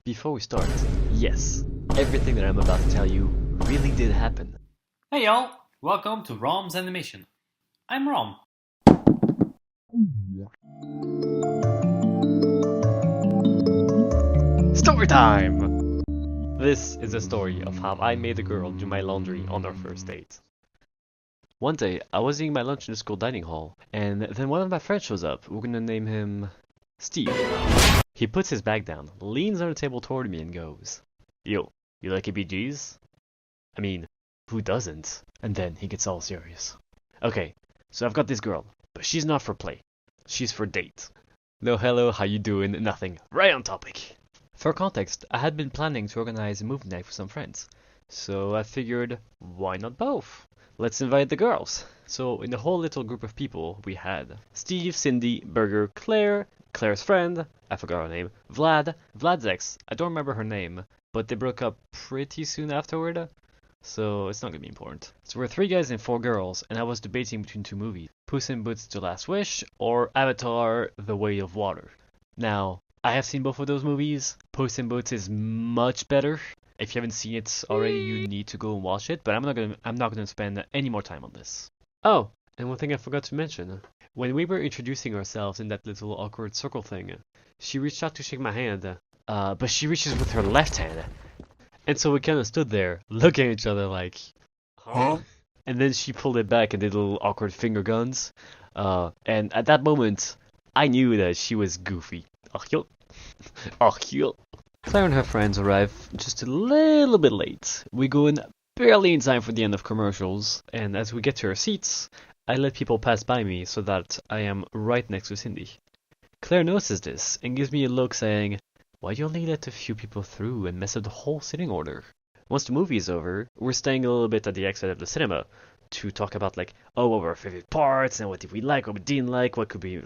Before we start, yes, everything that I'm about to tell you really did happen. Hey y'all, welcome to Rom's Animation. I'm Rom. Story time! This is a story of how I made a girl do my laundry on our first date. One day, I was eating my lunch in the school dining hall, and then one of my friends shows up. We're gonna name him Steve. He puts his bag down, leans on the table toward me, and goes, "Yo, you like ABGs? I mean, who doesn't?" And then he gets all serious. "Okay, so I've got this girl, but she's not for play. She's for date. No hello, how you doing? Nothing. Right on topic." For context, I had been planning to organize a movie night for some friends, so I figured, why not both? Let's invite the girls. So in the whole little group of people, we had Steve, Cindy, Burger, Claire, Claire's friend, I forgot her name, Vlad's ex, I don't remember her name, but they broke up pretty soon afterward, so it's not gonna be important. So we're three guys and four girls, and I was debating between two movies, Puss in Boots: The Last Wish or Avatar: The Way of Water. Now, I have seen both of those movies. Puss in Boots is much better. If you haven't seen it already, you need to go and watch it, but I'm not gonna spend any more time on this. Oh, and one thing I forgot to mention. When we were introducing ourselves in that little awkward circle thing, she reached out to shake my hand, but she reaches with her left hand. And so we kind of stood there, looking at each other like, huh? And then she pulled it back and did little awkward finger guns. And at that moment, I knew that she was goofy. Oh, yo. Claire and her friends arrive just a little bit late. We go in barely in time for the end of commercials, and as we get to our seats, I let people pass by me so that I am right next to Cindy. Claire notices this and gives me a look saying, "Why do you only let a few people through and mess up the whole sitting order?" Once the movie is over, we're staying a little bit at the exit of the cinema to talk about what were our favorite parts and what did we like, what we didn't like, what could be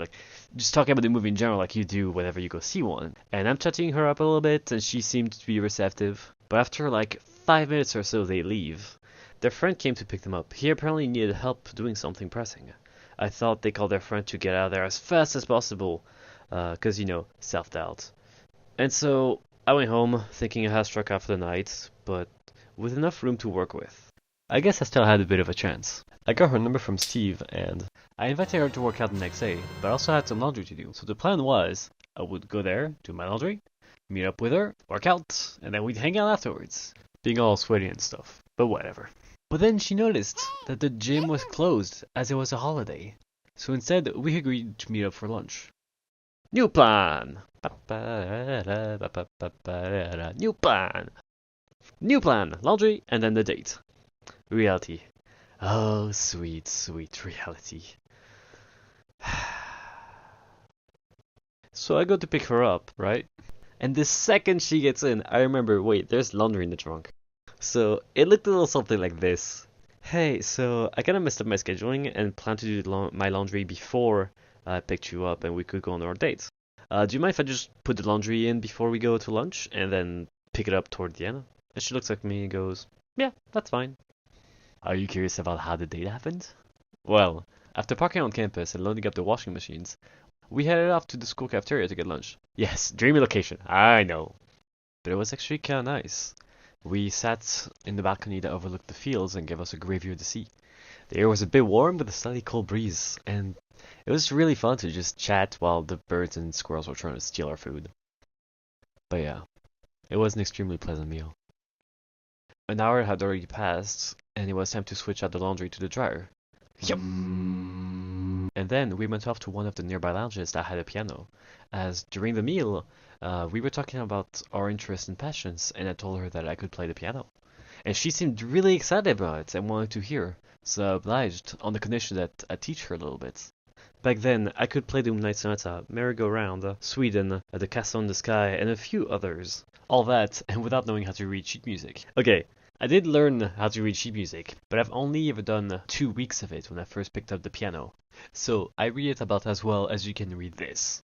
just talking about the movie in general like you do whenever you go see one. And I'm chatting her up a little bit and she seemed to be receptive. But after 5 minutes or so they leave. Their friend came to pick them up. He apparently needed help doing something pressing. I thought they called their friend to get out of there as fast as possible, 'cause self-doubt. And so I went home thinking I had struck out for the night, but with enough room to work with. I guess I still had a bit of a chance. I got her number from Steve, and I invited her to work out the next day, but I also had some laundry to do. So the plan was, I would go there, do my laundry, meet up with her, work out, and then we'd hang out afterwards. Being all sweaty and stuff, but whatever. But then she noticed that the gym was closed as it was a holiday. So instead, we agreed to meet up for lunch. New plan! New plan! New plan! Laundry, and then the date. Reality. Oh, sweet, sweet reality. So I go to pick her up, right? And the second she gets in, I remember, wait, there's laundry in the trunk. So it looked a little something like this. "Hey, so I kind of messed up my scheduling and planned to do my laundry before I picked you up and we could go on our date. Do you mind if I just put the laundry in before we go to lunch and then pick it up toward the end?" And she looks at me and goes, "Yeah, that's fine." Are you curious about how the date happened? Well, after parking on campus and loading up the washing machines, we headed off to the school cafeteria to get lunch. Yes, dreamy location, I know. But it was actually kinda nice. We sat in the balcony that overlooked the fields and gave us a great view of the sea. The air was a bit warm with a slightly cold breeze, and it was really fun to just chat while the birds and squirrels were trying to steal our food. But yeah, it was an extremely pleasant meal. An hour had already passed, and it was time to switch out the laundry to the dryer. Yum! And then we went off to one of the nearby lounges that had a piano, as during the meal, we were talking about our interests and passions, and I told her that I could play the piano. And she seemed really excited about it and wanted to hear, so I obliged on the condition that I teach her a little bit. Back then, I could play the Moonlight Sonata, Merry-Go-Round, Sweden, The Castle in the Sky, and a few others. All that, and without knowing how to read sheet music. Okay, I did learn how to read sheet music, but I've only ever done 2 weeks of it when I first picked up the piano. So I read it about as well as you can read this.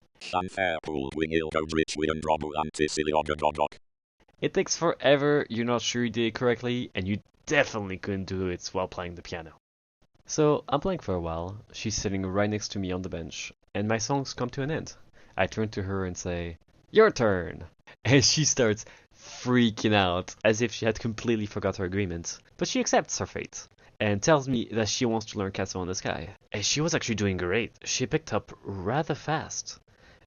It takes forever, you're not sure you did it correctly, and you definitely couldn't do it while playing the piano. So I'm playing for a while, she's sitting right next to me on the bench, and my songs come to an end. I turn to her and say, "Your turn!" And she starts freaking out, as if she had completely forgot her agreement. But she accepts her fate, and tells me that she wants to learn Castle in the Sky. And she was actually doing great. She picked up rather fast,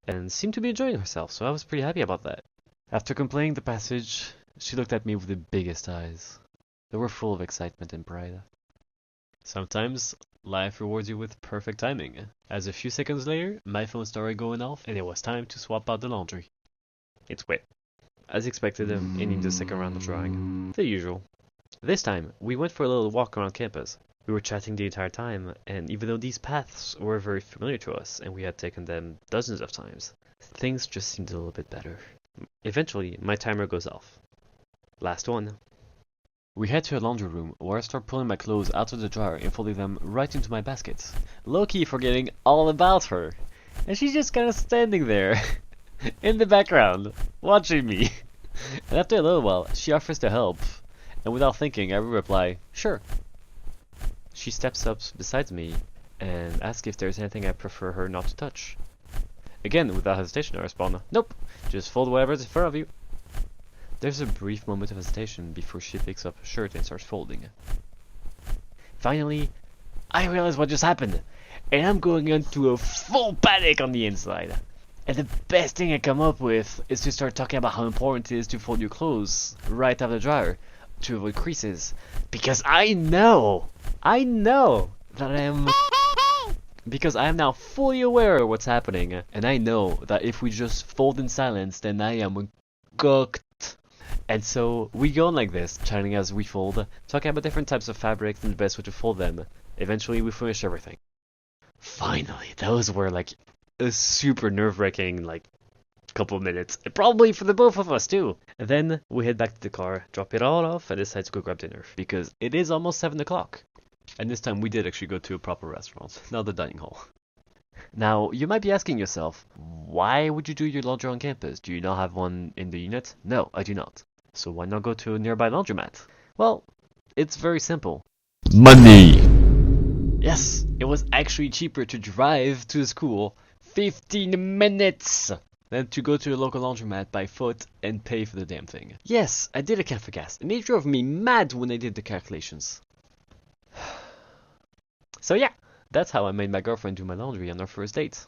and seemed to be enjoying herself, so I was pretty happy about that. After completing the passage, she looked at me with the biggest eyes. They were full of excitement and pride. Sometimes, life rewards you with perfect timing, as a few seconds later, my phone started going off and it was time to swap out the laundry. It's wet. As expected, ending the second round of drying. The usual. This time, we went for a little walk around campus. We were chatting the entire time, and even though these paths were very familiar to us and we had taken them dozens of times, things just seemed a little bit better. Eventually, my timer goes off. Last one. We head to a laundry room where I start pulling my clothes out of the dryer and folding them right into my baskets. Low-key forgetting all about her. And she's just kind of standing there in the background, watching me. And after a little while, she offers to help. And without thinking, I reply, sure. She steps up beside me and asks if there's anything I prefer her not to touch. Again, without hesitation, I respond, nope, just fold whatever's in front of you. There's a brief moment of hesitation before she picks up her shirt and starts folding. Finally, I realize what just happened, and I'm going into a full panic on the inside. And the best thing I come up with is to start talking about how important it is to fold your clothes right out of the dryer to avoid creases. Because I know that because I am now fully aware of what's happening, and I know that if we just fold in silence, then I am cooked. And so we go on like this, chatting as we fold, talking about different types of fabrics and the best way to fold them. Eventually we finish everything. Finally, those were like a super nerve-wracking couple of minutes, probably for the both of us too. And then we head back to the car, drop it all off, and decide to go grab dinner, because it is almost 7 o'clock. And this time we did actually go to a proper restaurant, not the dining hall. Now, you might be asking yourself, why would you do your laundry on campus? Do you not have one in the unit? No, I do not. So why not go to a nearby laundromat? Well, it's very simple. Money! Yes, it was actually cheaper to drive to the school 15 minutes than to go to a local laundromat by foot and pay for the damn thing. Yes, I did account for gas, and it drove me mad when I did the calculations. So yeah, that's how I made my girlfriend do my laundry on our first date.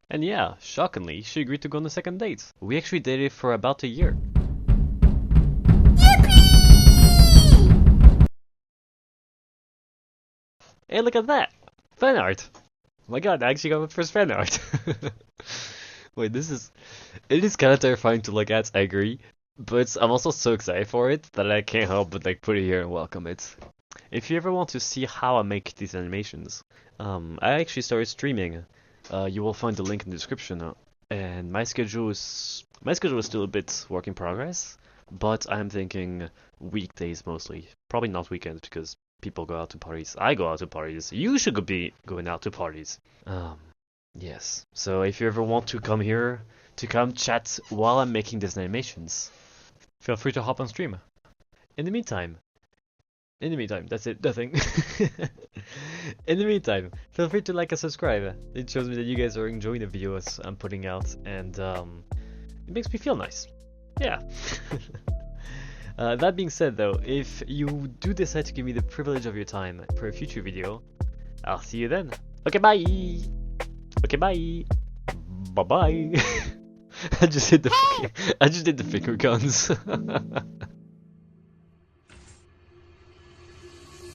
And yeah, shockingly, she agreed to go on the second date. We actually dated for about a year. Hey, look at that! Fan art! Oh my god, I actually got my first fan art! Wait, it is kind of terrifying to look at, I agree. But I'm also so excited for it that I can't help but put it here and welcome it. If you ever want to see how I make these animations, I actually started streaming. You will find the link in the description. And my schedule is still a bit work in progress, but I'm thinking weekdays mostly. Probably not weekends because people go out to parties. I go out to parties. You should be going out to parties. Yes. So if you ever want to come here to come chat while I'm making these animations, feel free to hop on stream. In the meantime, that's it, nothing. In the meantime, feel free to like and subscribe. It shows me that you guys are enjoying the videos I'm putting out, and it makes me feel nice. Yeah. That being said though, if you do decide to give me the privilege of your time for a future video, I'll see you then. Okay, bye! Okay, bye! Bye-bye! I just did the finger guns.